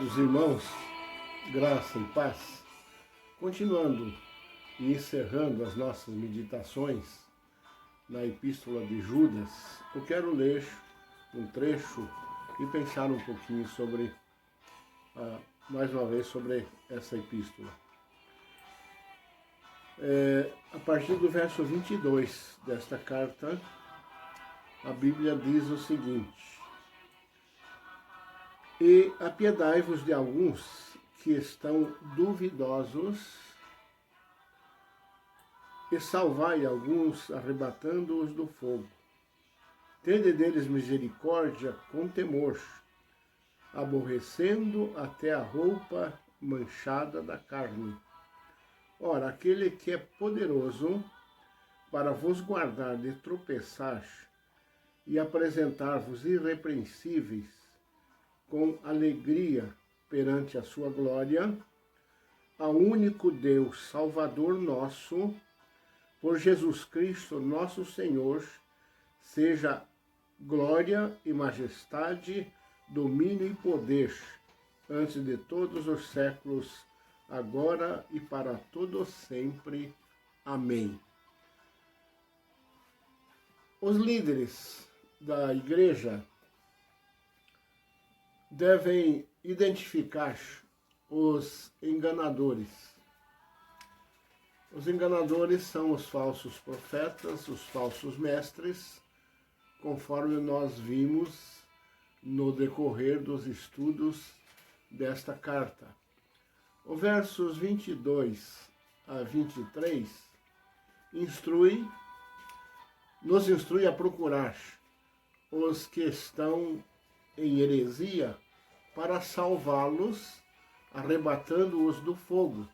Amados irmãos, graça e paz, continuando e encerrando as nossas meditações na Epístola de Judas, eu quero ler um trecho e pensar um pouquinho sobre, mais uma vez, sobre essa epístola. A partir do verso 22 desta carta, a Bíblia diz o seguinte: E apiedai-vos de alguns que estão duvidosos, e salvai alguns, arrebatando-os do fogo. Tende deles misericórdia com temor, aborrecendo até a roupa manchada da carne. Ora, aquele que é poderoso para vos guardar de tropeçar e apresentar-vos irrepreensíveis com alegria perante a sua glória, ao único Deus, Salvador nosso, por Jesus Cristo, nosso Senhor, seja glória e majestade, domínio e poder, antes de todos os séculos, agora e para todos sempre. Amém. Os líderes da igreja devem identificar os enganadores. Os enganadores são os falsos profetas, os falsos mestres, conforme nós vimos no decorrer dos estudos desta carta. Os versos 22 a 23 nos instrui a procurar os que estão em heresia, para salvá-los, arrebatando-os do fogo.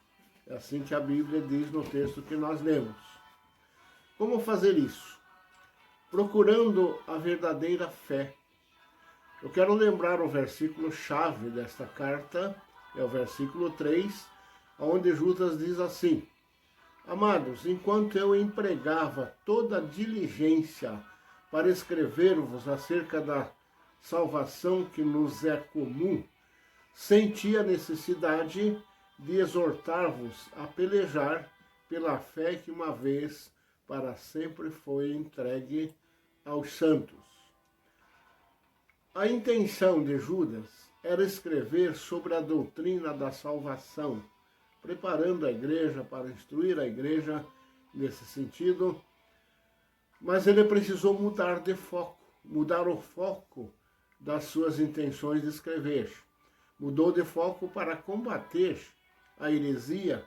É assim que a Bíblia diz no texto que nós lemos. Como fazer isso? Procurando a verdadeira fé. Eu quero lembrar o versículo-chave desta carta, é o versículo 3, onde Judas diz assim: Amados, enquanto eu empregava toda a diligência para escrever-vos acerca da salvação que nos é comum, senti a necessidade de exortar-vos a pelejar pela fé que uma vez para sempre foi entregue aos santos. A intenção de Judas era escrever sobre a doutrina da salvação, preparando a igreja para instruir a igreja nesse sentido, mas ele precisou mudar o foco das suas intenções de escrever. Mudou de foco para combater a heresia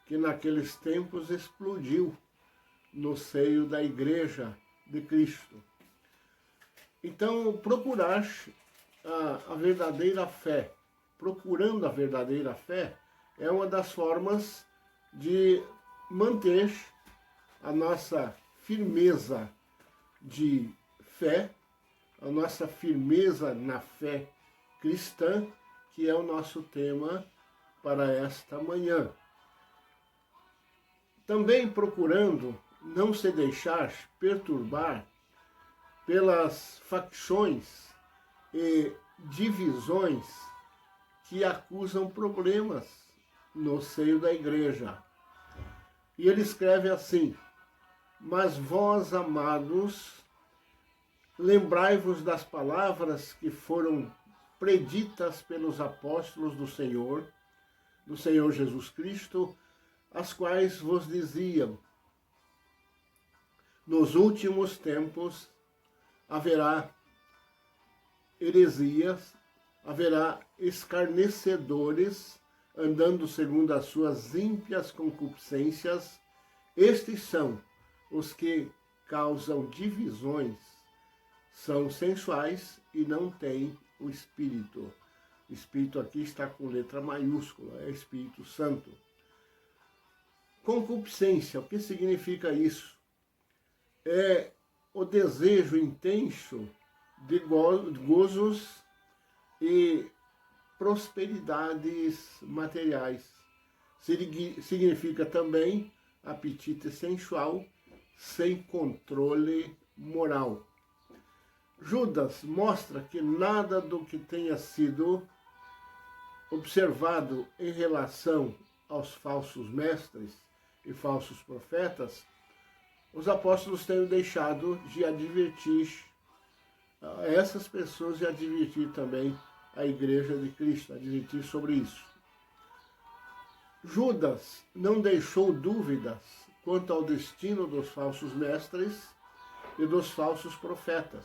que naqueles tempos explodiu no seio da Igreja de Cristo. Então, procurar a verdadeira fé, procurando a verdadeira fé, é uma das formas de manter a nossa firmeza de fé, a nossa firmeza na fé cristã, que é o nosso tema para esta manhã. Também procurando não se deixar perturbar pelas facções e divisões que acusam problemas no seio da igreja. E ele escreve assim: Mas vós, amados, lembrai-vos das palavras que foram preditas pelos apóstolos do Senhor Jesus Cristo, as quais vos diziam: nos últimos tempos haverá heresias, haverá escarnecedores, andando segundo as suas ímpias concupiscências. Estes são os que causam divisões, são sensuais e não têm o Espírito. O Espírito aqui está com letra maiúscula, é Espírito Santo. Concupiscência, o que significa isso? É o desejo intenso de gozos e prosperidades materiais. Significa também apetite sensual sem controle moral. Judas mostra que nada do que tenha sido observado em relação aos falsos mestres e falsos profetas, os apóstolos têm deixado de advertir essas pessoas e advertir também a Igreja de Cristo, advertir sobre isso. Judas não deixou dúvidas quanto ao destino dos falsos mestres e dos falsos profetas.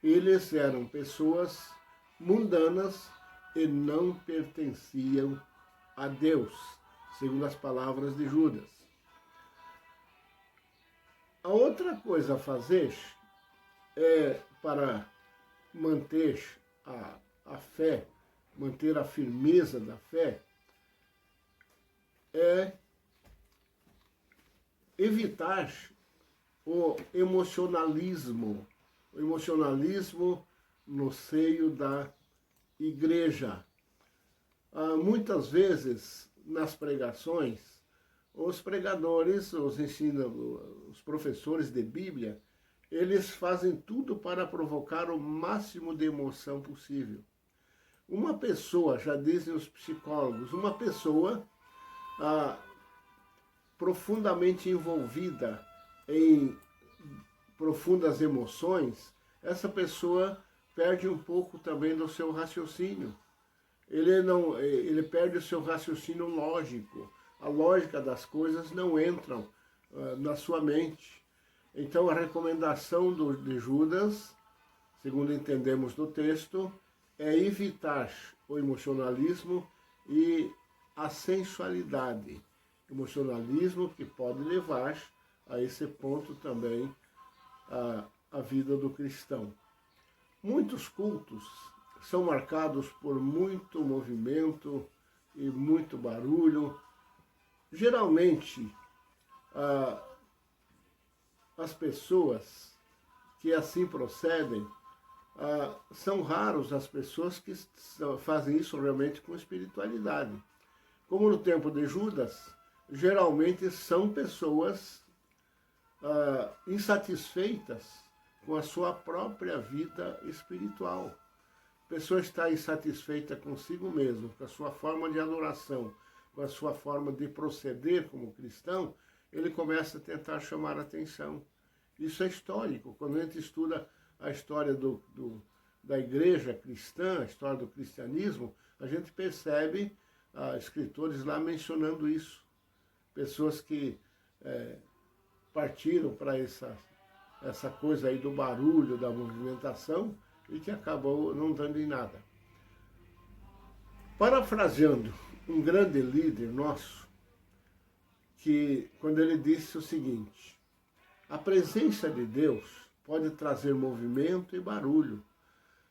Eles eram pessoas mundanas e não pertenciam a Deus, segundo as palavras de Judas. A outra coisa a fazer é, para manter a fé, manter a firmeza da fé, é evitar o emocionalismo no seio da igreja. Muitas vezes, nas pregações, os pregadores, os professores de Bíblia, eles fazem tudo para provocar o máximo de emoção possível. Uma pessoa, já dizem os psicólogos, uma pessoa profundamente envolvida em profundas emoções, essa pessoa perde um pouco também do seu raciocínio. Ele perde o seu raciocínio lógico. A lógica das coisas não entram na sua mente. Então a recomendação de Judas, segundo entendemos no texto, é evitar o emocionalismo e a sensualidade. Emocionalismo que pode levar a esse ponto também a vida do cristão. Muitos cultos são marcados por muito movimento e muito barulho. Geralmente, as pessoas que assim procedem, são raros as pessoas que fazem isso realmente com espiritualidade. Como no tempo de Judas, geralmente são pessoas insatisfeitas com a sua própria vida espiritual. A pessoa está insatisfeita consigo mesmo, com a sua forma de adoração, com a sua forma de proceder como cristão, ele começa a tentar chamar a atenção. Isso é histórico. Quando a gente estuda a história da igreja cristã, a história do cristianismo, a gente percebe escritores lá mencionando isso. Pessoas que partiram para essa coisa aí do barulho, da movimentação, e que acabou não dando em nada. Parafraseando um grande líder nosso, que quando ele disse o seguinte: a presença de Deus pode trazer movimento e barulho,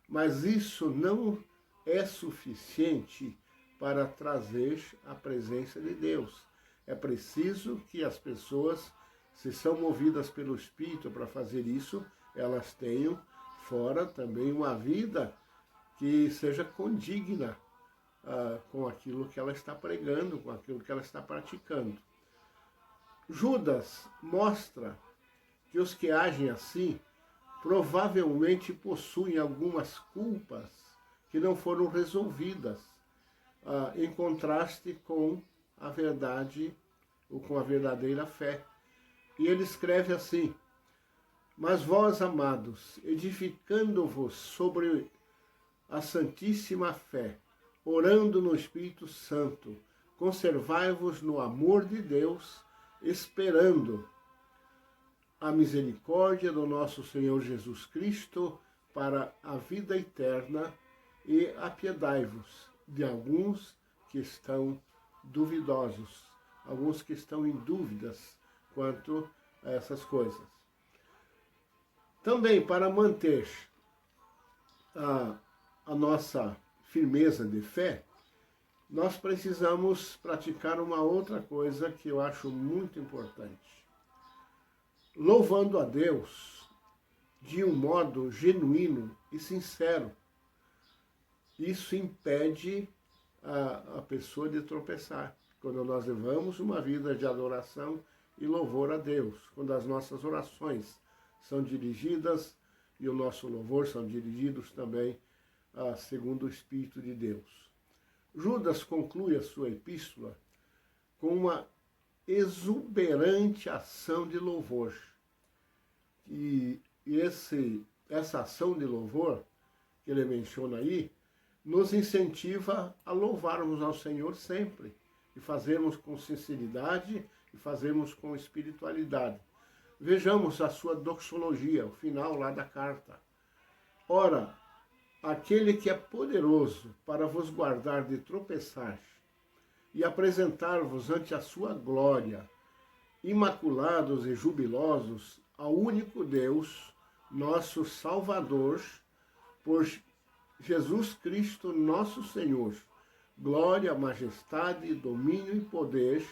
mas isso não é suficiente para trazer a presença de Deus. É preciso que as pessoas, se são movidas pelo Espírito para fazer isso, elas tenham fora também uma vida que seja condigna com aquilo que ela está pregando, com aquilo que ela está praticando. Judas mostra que os que agem assim provavelmente possuem algumas culpas que não foram resolvidas, em contraste com a verdade ou com a verdadeira fé. E ele escreve assim: mas vós, amados, edificando-vos sobre a santíssima fé, orando no Espírito Santo, conservai-vos no amor de Deus, esperando a misericórdia do nosso Senhor Jesus Cristo para a vida eterna, e apiedai-vos de alguns que estão duvidosos, alguns que estão em dúvidas quanto a essas coisas. Também para manter a nossa firmeza de fé, nós precisamos praticar uma outra coisa que eu acho muito importante. Louvando a Deus de um modo genuíno e sincero. Isso impede a pessoa de tropeçar. Quando nós levamos uma vida de adoração e louvor a Deus, quando as nossas orações são dirigidas e o nosso louvor são dirigidos também segundo o Espírito de Deus. Judas conclui a sua epístola com uma exuberante ação de louvor. E essa ação de louvor que ele menciona aí, nos incentiva a louvarmos ao Senhor sempre, e fazermos com sinceridade e fazermos com espiritualidade. Vejamos a sua doxologia, o final lá da carta. Ora, aquele que é poderoso para vos guardar de tropeçar e apresentar-vos ante a sua glória, imaculados e jubilosos, ao único Deus, nosso Salvador, por Jesus Cristo, nosso Senhor, glória, majestade, domínio e poder,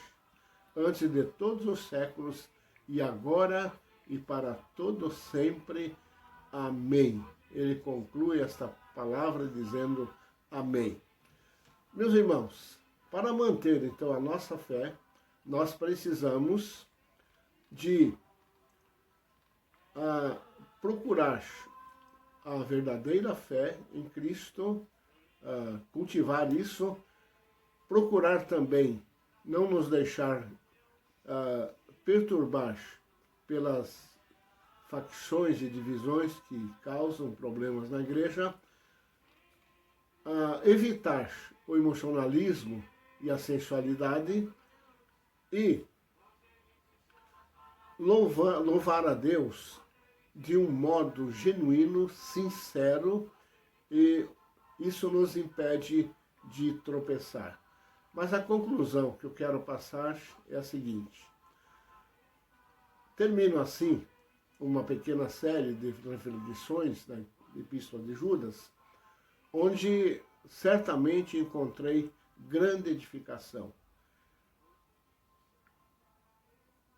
antes de todos os séculos, e agora e para todo sempre. Amém. Ele conclui esta palavra dizendo amém. Meus irmãos, para manter então a nossa fé, nós precisamos de procurar a verdadeira fé em Cristo, cultivar isso, procurar também não nos deixar perturbar pelas facções e divisões que causam problemas na igreja, evitar o emocionalismo e a sensualidade e louvar a Deus de um modo genuíno, sincero, e isso nos impede de tropeçar. Mas a conclusão que eu quero passar é a seguinte. Termino assim uma pequena série de reflexões da Epístola de Judas, onde certamente encontrei grande edificação.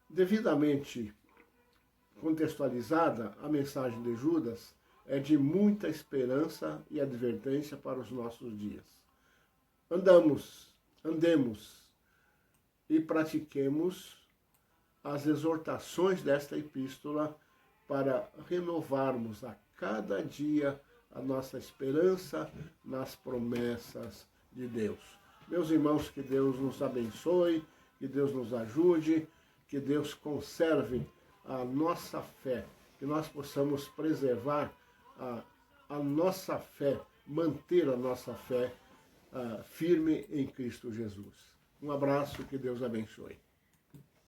Devidamente contextualizada, a mensagem de Judas é de muita esperança e advertência para os nossos dias. Andemos e pratiquemos as exortações desta epístola para renovarmos a cada dia a nossa esperança nas promessas de Deus. Meus irmãos, que Deus nos abençoe, que Deus nos ajude, que Deus conserve a nossa fé, que nós possamos preservar a nossa fé, manter a nossa fé firme em Cristo Jesus. Um abraço, que Deus abençoe.